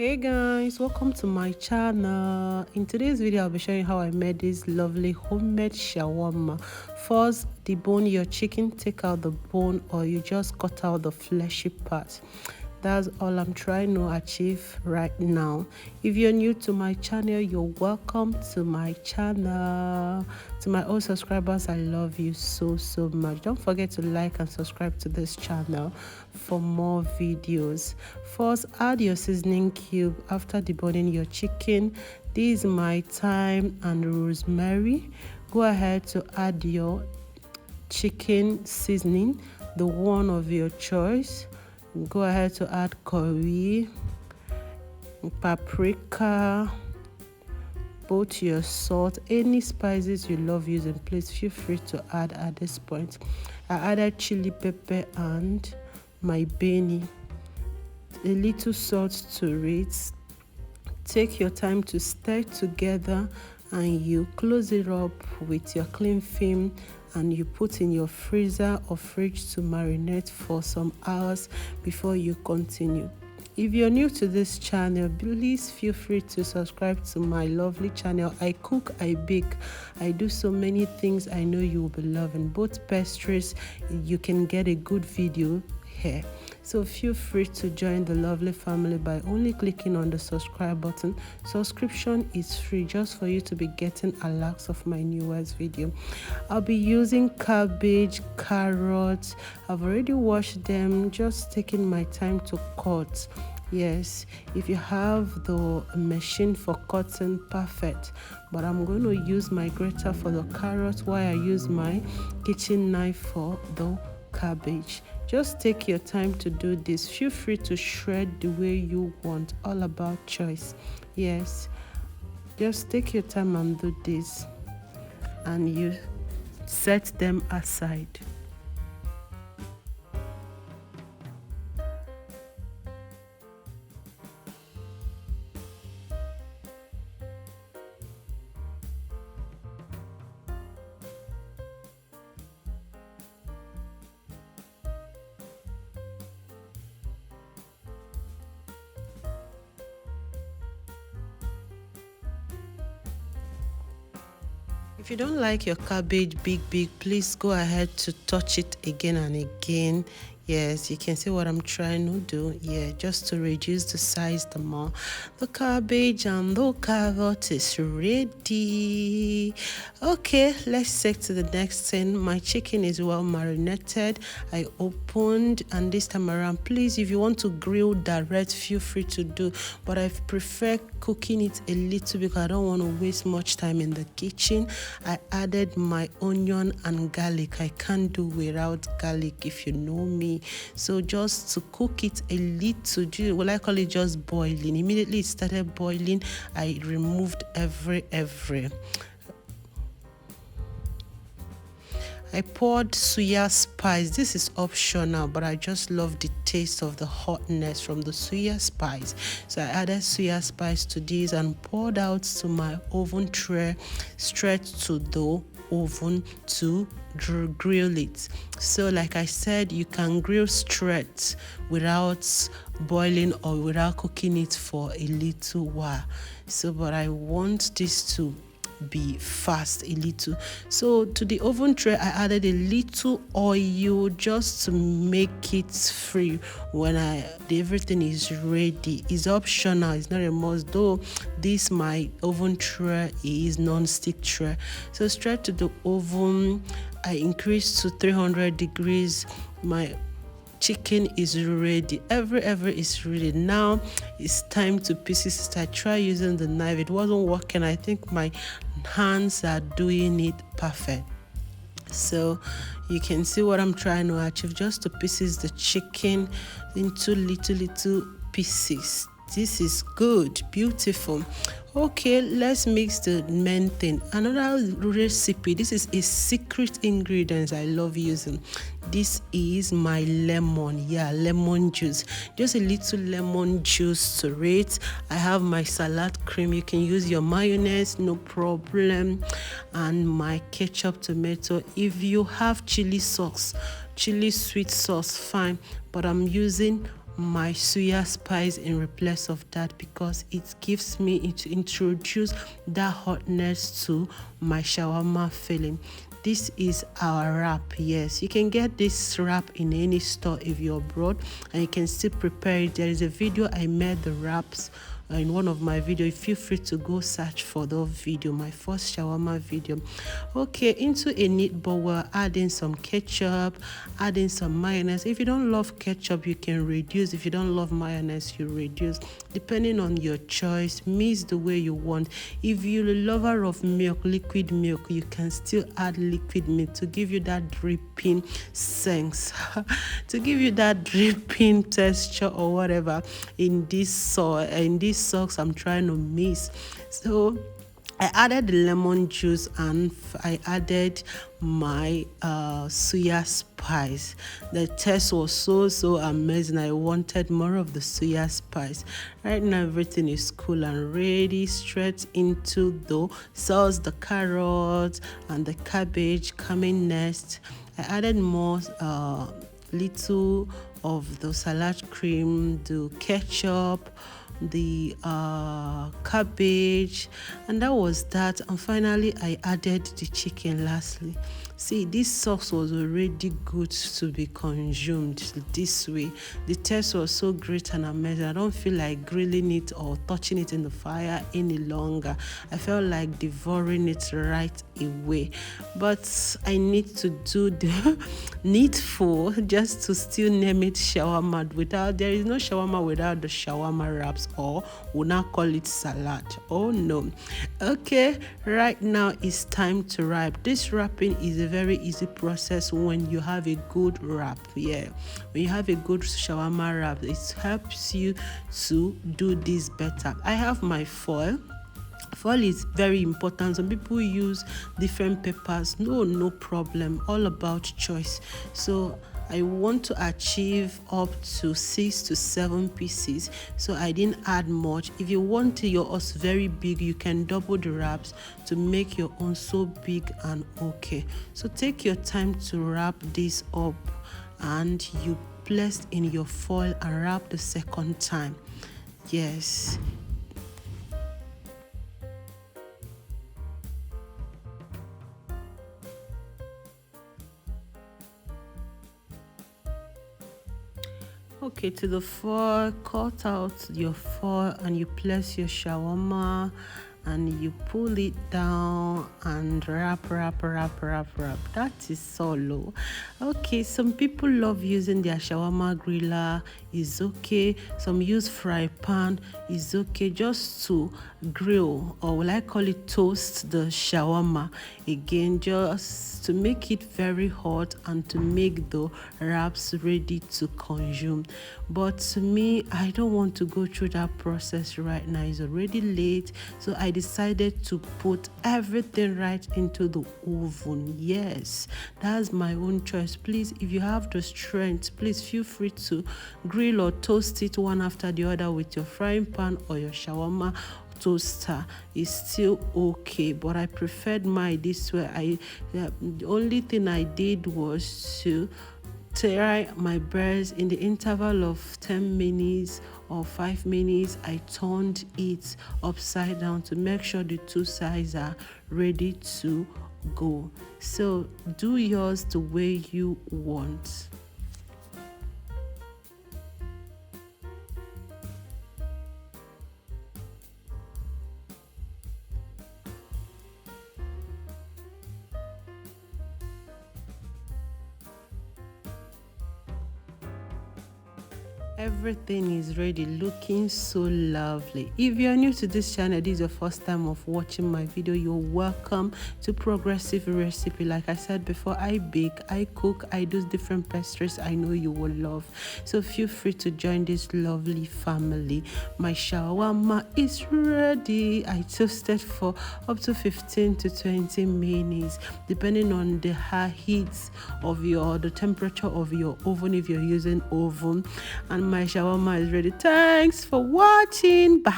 Hey guys, welcome to my channel. In today's video I'll be showing how I made this lovely homemade shawarma. First, debone your chicken, take out the bone, or you just cut out the fleshy part. That's all I'm trying to achieve right now. If you're new to my channel, you're welcome to my channel. To my old subscribers, I love you so much. Don't forget to like and subscribe to this channel for more videos. First, add your seasoning cube after deboning your chicken. This is my thyme and rosemary. Go ahead to add your chicken seasoning, the one of your choice. Go ahead to add curry, paprika, both your salt, any spices you love using, please feel free to add at this point. I added chili pepper and my beni, a little salt to it. Take your time to stir together and you close it up with your cling film and you put in your freezer or fridge to marinate for some hours before you continue. If you're new to this channel, please feel free to subscribe to my lovely channel. I cook, I bake, I do so many things I know you will be loving. Both pastries, you can get a good video here. So feel free to join the lovely family by only clicking on the subscribe button. Subscription is free just for you to be getting alerts of my newest video. I'll be using cabbage, carrots. I've already washed them, just taking my time to cut. Yes, if you have the machine for cutting, perfect, but I'm going to use my grater for the carrots while I use my kitchen knife for the cabbage. Just take your time to do this. Feel free to shred the way you want, all about choice. Yes, just take your time and do this and you set them aside. If you don't like your cabbage big, please go ahead to touch it again and again. Yes, you can see what I'm trying to do. Yeah, just to reduce the size the more. The cabbage and the carrot is ready. Okay, let's take to the next thing. My chicken is well marinated. I opened, and this time around, please, if you want to grill direct, feel free to do. But I prefer cooking it a little because I don't want to waste much time in the kitchen. I added my onion and garlic. I can't do without garlic if you know me. So just to cook it a little, well, I call it just boiling. Immediately it started boiling, I removed every. I poured soya spice. This is optional, but I just love the taste of the hotness from the soya spice. So I added soya spice to this and poured out to my oven tray, straight to the oven to grill it. So like I said, you can grill straight without boiling or without cooking it for a little while. So but I want this to be fast a little. So to the oven tray I added a little oil just to make it free when everything is ready. It's optional, it's not a must, though this my oven tray is non-stick tray. So straight to the oven, I increased to 300 degrees. My chicken is ready. Every is ready. Now it's time to pieces it. I tried using the knife, it wasn't working. I think my hands are doing it perfect. So you can see what I'm trying to achieve. Just to pieces the chicken into little pieces. This is good, beautiful. Okay, let's mix the main thing. Another recipe, this is a secret ingredient I love using. This is my lemon. Yeah, lemon juice. Just a little lemon juice to it. I have my salad cream. You can use your mayonnaise, no problem. And my ketchup, tomato. If you have chili sauce, chili sweet sauce, fine. But I'm using my suya spice in replace of that, because it gives me, it introduce that hotness to my shawarma filling. This is our wrap. Yes, you can get this wrap in any store if you're abroad, and you can still prepare it. There is a video I made the wraps in one of my videos. Feel free to go search for the video, my first shawarma video. Okay, into a neat bowl, we're adding some ketchup, adding some mayonnaise. If you don't love ketchup, you can reduce. If you don't love mayonnaise, you reduce, depending on your choice. Mix the way you want. If you're a lover of milk, liquid milk, you can still add liquid milk to give you that dripping sense to give you that dripping texture or whatever in this sauce I'm trying to mix. So I added the lemon juice, and I added my suya spice. The taste was so amazing. I wanted more of the suya spice. Right now everything is cool and ready. Straight into the sauce, the carrots and the cabbage coming next. I added more little of the salad cream, the ketchup, the cabbage, and that was that. And finally I added the chicken lastly. See, this sauce was already good to be consumed this way. The taste was so great and amazing. I don't feel like grilling it or touching it in the fire any longer. I felt like devouring it right away. But I need to do the needful just to still name it shawarma. There is no shawarma without the shawarma wraps, or we'll not call it salad. Oh no. Okay, right now it's time to wrap. This wrapping is a very easy process when you have a good wrap. Yeah, when you have a good shawarma wrap, it helps you to do this better. I have my foil. Foil is very important. Some people use different papers. No problem. All about choice. So I want to achieve up to 6 to 7 pieces, so I didn't add much. If you want yours very big, you can double the wraps to make your own so big and okay. So take your time to wrap this up, and you place in your foil and wrap the second time. Yes. Okay, to the foil, cut out your foil and you place your shawarma and you pull it down and wrap. That is solo. Okay, some people love using their shawarma griller, is okay. Some use fry pan, is okay, just to grill, or will I call it toast, the shawarma again, just to make it very hot and to make the wraps ready to consume. But to me, I don't want to go through that process right now. It's already late, so I decided to put everything right into the oven. Yes, that's my own choice. Please, if you have the strength, please feel free to grill or toast it one after the other with your frying pan or your shawarma toaster. Is still okay, but I preferred mine this way. The only thing I did was to try my breast in the interval of 10 minutes or 5 minutes. I turned it upside down to make sure the two sides are ready to go. So do yours the way you want. Everything is ready, looking so lovely. If you're new to this channel, this is your first time of watching my video, you're welcome to Progressive Recipe. Like I said before, I bake, I cook, I do different pastries I know you will love. So feel free to join this lovely family. My shawarma is ready. I toasted for up to 15 to 20 minutes, depending on the high heat of the temperature of your oven, if you're using oven. And my shawarma is ready. Thanks for watching. Bye.